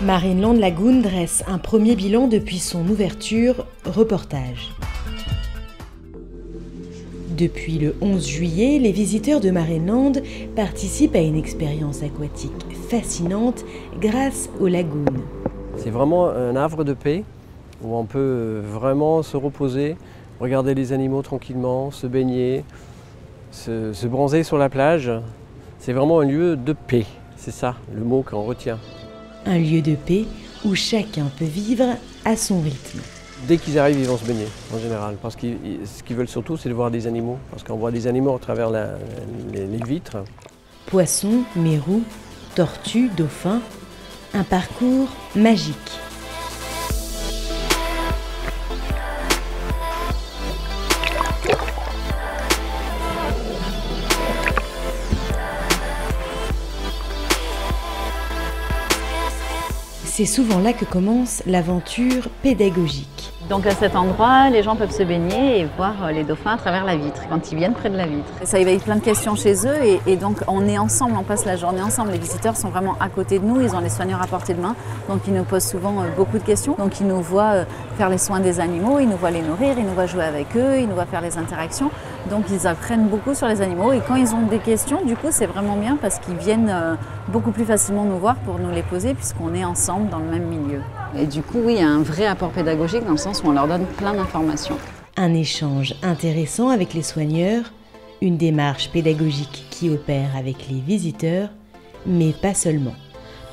Marineland Lagoon dresse un premier bilan depuis son ouverture, reportage. Depuis le 11 juillet, les visiteurs de Marineland participent à une expérience aquatique fascinante grâce aux lagoons. C'est vraiment un havre de paix où on peut vraiment se reposer, regarder les animaux tranquillement, se baigner, se bronzer sur la plage. C'est vraiment un lieu de paix, c'est ça le mot qu'on retient. Un lieu de paix où chacun peut vivre à son rythme. Dès qu'ils arrivent, ils vont se baigner en général, parce que ce qu'ils veulent surtout, c'est de voir des animaux, parce qu'on voit des animaux à travers les vitres. Poissons, mérous, tortues, dauphins, un parcours magique. C'est souvent là que commence l'aventure pédagogique. Donc à cet endroit, les gens peuvent se baigner et voir les dauphins à travers la vitre, quand ils viennent près de la vitre. Ça éveille plein de questions chez eux et donc on est ensemble, on passe la journée ensemble. Les visiteurs sont vraiment à côté de nous, ils ont les soigneurs à portée de main, donc ils nous posent souvent beaucoup de questions. Donc ils nous voient faire les soins des animaux, ils nous voient les nourrir, ils nous voient jouer avec eux, ils nous voient faire les interactions. Donc ils apprennent beaucoup sur les animaux et quand ils ont des questions, du coup c'est vraiment bien parce qu'ils viennent beaucoup plus facilement nous voir pour nous les poser puisqu'on est ensemble dans le même milieu. Et du coup, oui, il y a un vrai apport pédagogique dans le sens où on leur donne plein d'informations. Un échange intéressant avec les soigneurs, une démarche pédagogique qui opère avec les visiteurs, mais pas seulement.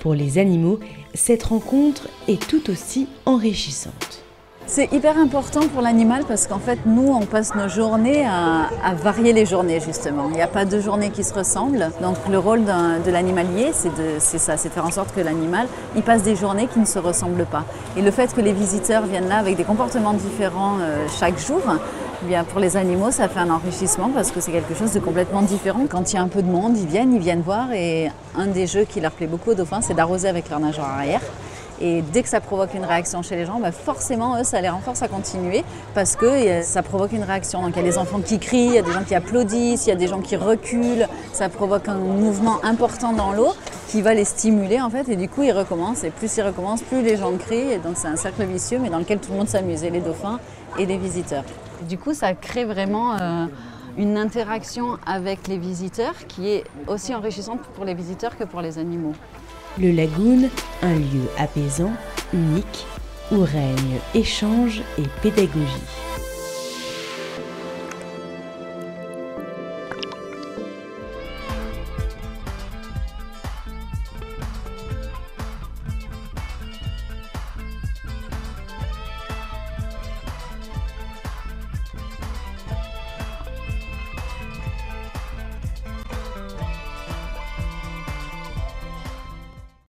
Pour les animaux, cette rencontre est tout aussi enrichissante. C'est hyper important pour l'animal parce qu'en fait, nous, on passe nos journées à varier les journées, justement. Il n'y a pas deux journées qui se ressemblent. Donc, le rôle de l'animalier, c'est ça, c'est de faire en sorte que l'animal, il passe des journées qui ne se ressemblent pas. Et le fait que les visiteurs viennent là avec des comportements différents chaque jour, eh bien, pour les animaux, ça fait un enrichissement parce que c'est quelque chose de complètement différent. Quand il y a un peu de monde, ils viennent voir. Et un des jeux qui leur plaît beaucoup aux dauphins, c'est d'arroser avec leur nageoire arrière. Et dès que ça provoque une réaction chez les gens, forcément, eux, ça les renforce à continuer parce que ça provoque une réaction. Donc il y a des enfants qui crient, il y a des gens qui applaudissent, il y a des gens qui reculent. Ça provoque un mouvement important dans l'eau qui va les stimuler en fait. Et du coup, ils recommencent. Et plus ils recommencent, plus les gens crient. Et donc c'est un cercle vicieux, mais dans lequel tout le monde s'amuse, et les dauphins et les visiteurs. Du coup, ça crée vraiment une interaction avec les visiteurs qui est aussi enrichissante pour les visiteurs que pour les animaux. Le lagoon, un lieu apaisant, unique, où règne échange et pédagogie.